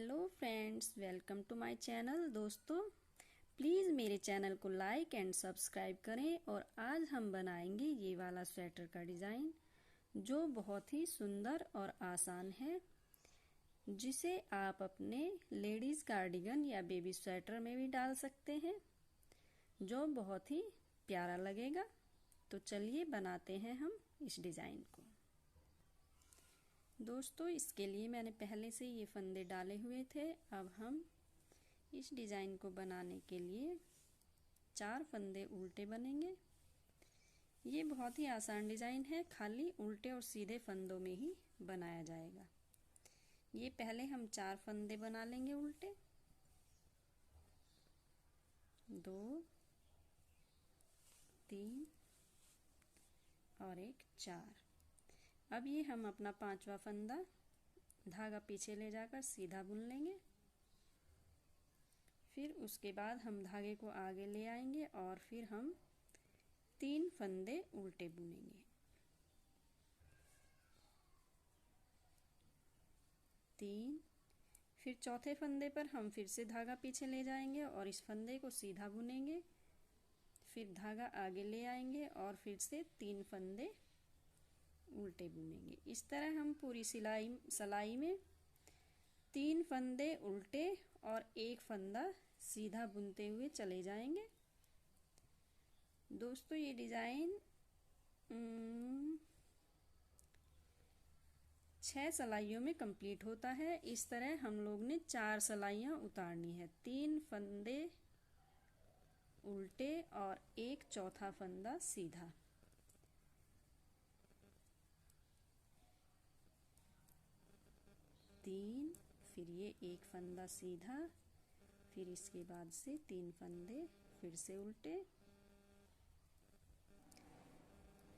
Hello friends, welcome to my channel. दोस्तों, please मेरे channel को लाइक एंड सब्सक्राइब करें। और आज हम बनाएंगे ये वाला स्वेटर का डिज़ाइन जो बहुत ही सुंदर और आसान है, जिसे आप अपने लेडीज़ कार्डिगन या बेबी स्वेटर में भी डाल सकते हैं, जो बहुत ही प्यारा लगेगा। तो चलिए बनाते हैं हम इस डिज़ाइन को। दोस्तों, इसके लिए मैंने पहले से ये फंदे डाले हुए थे। अब हम इस डिज़ाइन को बनाने के लिए 4 फंदे उल्टे बनेंगे। ये बहुत ही आसान डिज़ाइन है, खाली उल्टे और सीधे फंदों में ही बनाया जाएगा। ये पहले हम 4 फंदे बना लेंगे उल्टे। 2 3 और एक 4। अब ये हम अपना 5वां फंदा धागा पीछे ले जाकर सीधा बुन लेंगे। फिर उसके बाद हम धागे को आगे ले आएंगे और फिर हम 3 फंदे उल्टे बुनेंगे। 3। फिर चौथे फंदे पर हम फिर से धागा पीछे ले जाएंगे और इस फंदे को सीधा बुनेंगे। फिर धागा आगे ले आएंगे और फिर से 3 फंदे उल्टे बुनेंगे। इस तरह हम पूरी सिलाई में 3 फंदे उल्टे और 1 फंदा सीधा बुनते हुए चले जाएंगे। दोस्तों, ये डिज़ाइन 6 सिलाइयों में कंप्लीट होता है। इस तरह हम लोग ने 4 सिलाइयाँ उतारनी है। 3 फंदे उल्टे और 1 चौथा फंदा सीधा। फिर ये 1 फंदा सीधा, फिर इसके बाद से 3 फंदे फिर से उल्टे,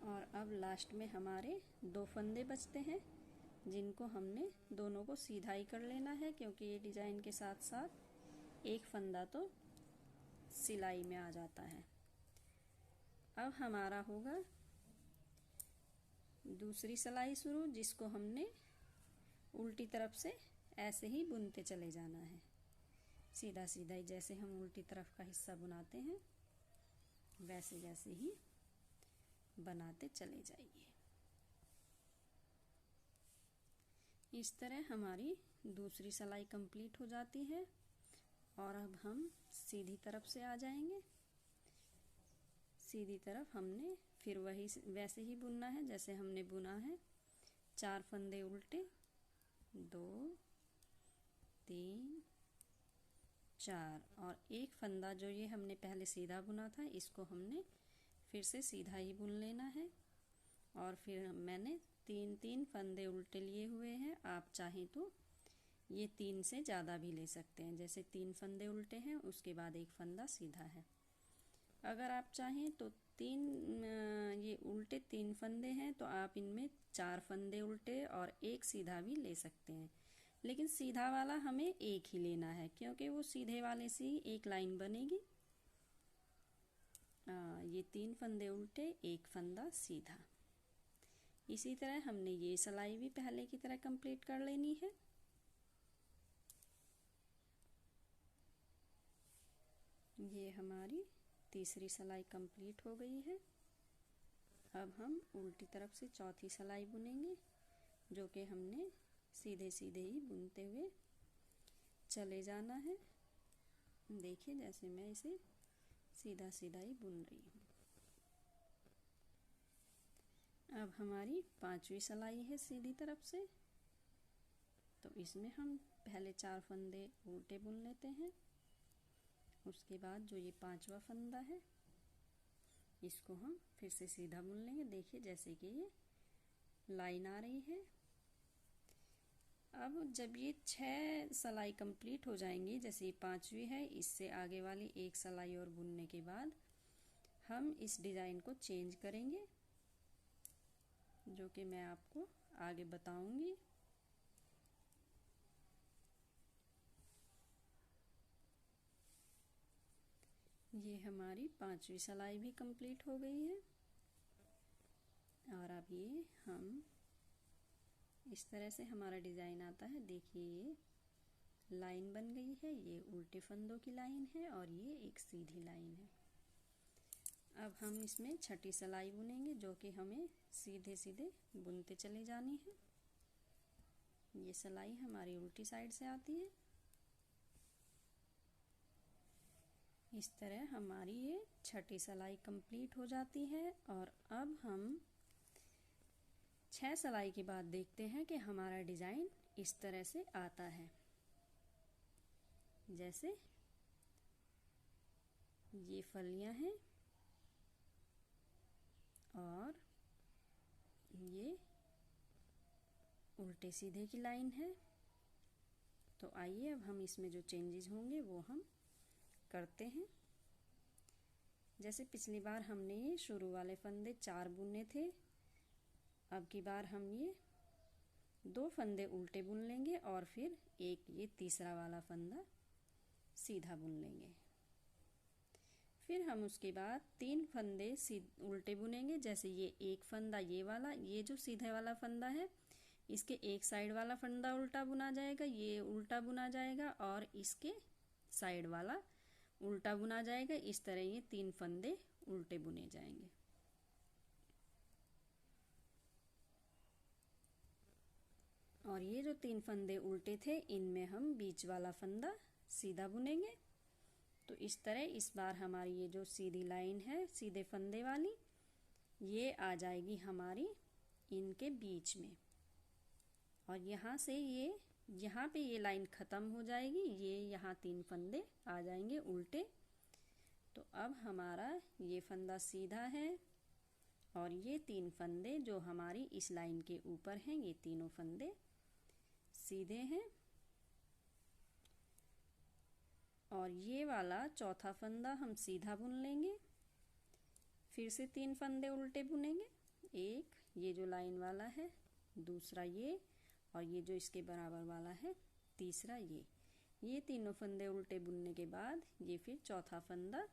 और अब लास्ट में हमारे 2 फंदे बचते हैं, जिनको हमने दोनों को सीधा ही कर लेना है, क्योंकि ये डिज़ाइन के साथ साथ 1 फंदा तो सिलाई में आ जाता है। अब हमारा होगा दूसरी सिलाई शुरू, जिसको हमने उल्टी तरफ से ऐसे ही बुनते चले जाना है। सीधा सीधा ही, जैसे हम उल्टी तरफ का हिस्सा बुनाते हैं वैसे जैसे ही बनाते चले जाइए। इस तरह हमारी दूसरी सिलाई कंप्लीट हो जाती है। और अब हम सीधी तरफ से आ जाएंगे। सीधी तरफ हमने फिर वही वैसे ही बुनना है जैसे हमने बुना है। 4 फंदे उल्टे, 2 3 4 और 1 फंदा जो ये हमने पहले सीधा बुना था, इसको हमने फिर से सीधा ही बुन लेना है। और फिर मैंने 3 फंदे उल्टे लिए हुए हैं। आप चाहें तो ये 3 से ज़्यादा भी ले सकते हैं। जैसे 3 फंदे उल्टे हैं, उसके बाद 1 फंदा सीधा है। अगर आप चाहें तो ये उल्टे 3 फंदे हैं तो आप इनमें 4 फंदे उल्टे और 1 सीधा भी ले सकते हैं। लेकिन सीधा वाला हमें 1 ही लेना है, क्योंकि वो सीधे वाले से ही एक लाइन बनेगी। ये 3 फंदे उल्टे, 1 फंदा सीधा। इसी तरह हमने ये सिलाई भी पहले की तरह कंप्लीट कर लेनी है। ये हमारी तीसरी सिलाई कंप्लीट हो गई है। अब हम उल्टी तरफ से चौथी सिलाई बुनेंगे, जो कि हमने सीधे सीधे ही बुनते हुए चले जाना है। देखिए, जैसे मैं इसे सीधा सीधा ही बुन रही हूँ। अब हमारी 5वीं सिलाई है सीधी तरफ से, तो इसमें हम पहले 4 फंदे उल्टे बुन लेते हैं। उसके बाद जो ये 5वां फंदा है, इसको हम फिर से सीधा बुन लेंगे। देखिए, जैसे कि ये लाइन आ रही है। अब जब ये 6 सिलाई कंप्लीट हो जाएंगी, जैसे ये 5वीं है, इससे आगे वाली 1 सिलाई और बुनने के बाद हम इस डिज़ाइन को चेंज करेंगे, जो कि मैं आपको आगे बताऊंगी। ये हमारी 5वीं सिलाई भी कंप्लीट हो गई है। और अब ये हम इस तरह से हमारा डिज़ाइन आता है। देखिए, ये लाइन बन गई है। ये उल्टे फंदों की लाइन है और ये एक सीधी लाइन है। अब हम इसमें छठी सिलाई बुनेंगे, जो कि हमें सीधे सीधे बुनते चले जानी है। ये सिलाई हमारी उल्टी साइड से आती है। इस तरह हमारी ये छठी सिलाई कंप्लीट हो जाती है। और अब हम 6 सिलाई के बाद देखते हैं कि हमारा डिज़ाइन इस तरह से आता है। जैसे ये फलियां हैं और ये उल्टे सीधे की लाइन है। तो आइए अब हम इसमें जो चेंजेस होंगे वो हम करते हैं। जैसे पिछली बार हमने ये शुरू वाले फंदे 4 बुने थे, अब की बार हम ये 2 फंदे उल्टे बुन लेंगे और फिर एक ये तीसरा वाला फंदा सीधा बुन लेंगे। फिर हम उसके बाद 3 फंदे उल्टे बुनेंगे। जैसे ये एक फंदा, ये वाला, ये जो सीधे वाला फंदा है, इसके एक साइड वाला फंदा उल्टा बुना जाएगा, ये उल्टा बुना जाएगा और इसके साइड वाला उल्टा बुना जाएगा। इस तरह ये 3 फंदे उल्टे बुने जाएंगे। और ये जो 3 फंदे उल्टे थे, इनमें हम बीच वाला फंदा सीधा बुनेंगे। तो इस तरह इस बार हमारी ये जो सीधी लाइन है सीधे फंदे वाली, ये आ जाएगी हमारी इनके बीच में। और यहाँ से ये यहाँ पे ये लाइन ख़त्म हो जाएगी। ये यहाँ 3 फंदे आ जाएंगे उल्टे। तो अब हमारा ये फंदा सीधा है और ये 3 फंदे जो हमारी इस लाइन के ऊपर हैं, ये तीनों फंदे सीधे हैं। और ये वाला चौथा फंदा हम सीधा बुन लेंगे। फिर से 3 फंदे उल्टे बुनेंगे। एक ये जो लाइन वाला है, दूसरा ये, और ये जो इसके बराबर वाला है तीसरा ये तीनों फंदे उल्टे बुनने के बाद ये फिर चौथा फंदा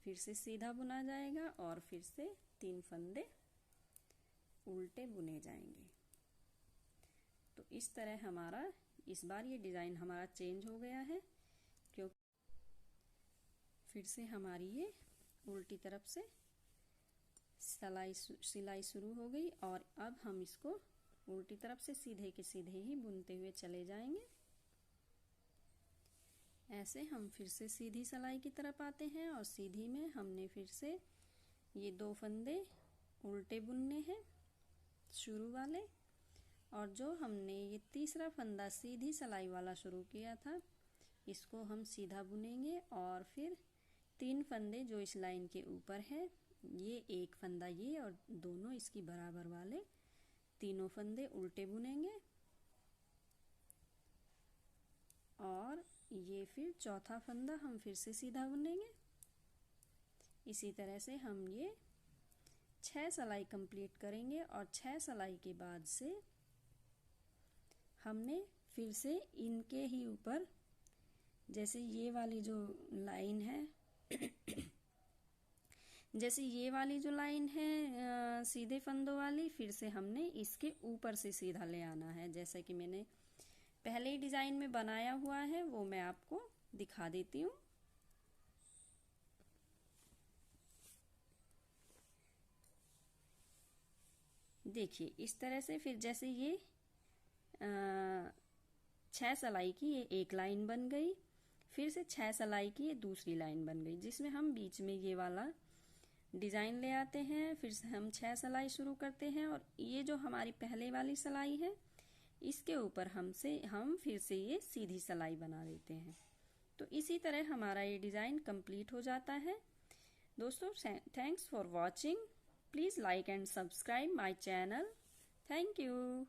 फिर से सीधा बुना जाएगा और फिर से 3 फंदे उल्टे बुने जाएंगे। तो इस तरह हमारा इस बार ये डिज़ाइन हमारा चेंज हो गया है, क्योंकि फिर से हमारी ये उल्टी तरफ से सिलाई शुरू हो गई। और अब हम इसको उल्टी तरफ से सीधे के सीधे ही बुनते हुए चले जाएंगे। ऐसे हम फिर से सीधी सिलाई की तरफ आते हैं और सीधी में हमने फिर से ये 2 फंदे उल्टे बुनने हैं शुरू वाले। और जो हमने ये तीसरा फंदा सीधी सिलाई वाला शुरू किया था, इसको हम सीधा बुनेंगे। और फिर 3 फंदे जो इस लाइन के ऊपर है, ये एक फंदा ये और दोनों इसकी बराबर वाले तीनों फंदे उल्टे बुनेंगे। और ये फिर चौथा फंदा हम फिर से सीधा बुनेंगे। इसी तरह से हम ये 6 सिलाई कंप्लीट करेंगे। और 6 सिलाई के बाद से हमने फिर से इनके ही ऊपर, जैसे ये वाली जो लाइन है जैसे ये वाली जो लाइन है सीधे फंदों वाली, फिर से हमने इसके ऊपर से सीधा ले आना है। जैसे कि मैंने पहले ही डिज़ाइन में बनाया हुआ है, वो मैं आपको दिखा देती हूँ। देखिए इस तरह से फिर जैसे ये 6 सिलाई की ये एक लाइन बन गई, फिर से 6 सिलाई की ये दूसरी लाइन बन गई, जिसमें हम बीच में ये वाला डिज़ाइन ले आते हैं। फिर से हम 6 सिलाई शुरू करते हैं और ये जो हमारी पहले वाली सिलाई है, इसके ऊपर हम फिर से ये सीधी सिलाई बना देते हैं। तो इसी तरह हमारा ये डिज़ाइन कंप्लीट हो जाता है। दोस्तों, thanks for watching. Please like and subscribe my channel. Thank you.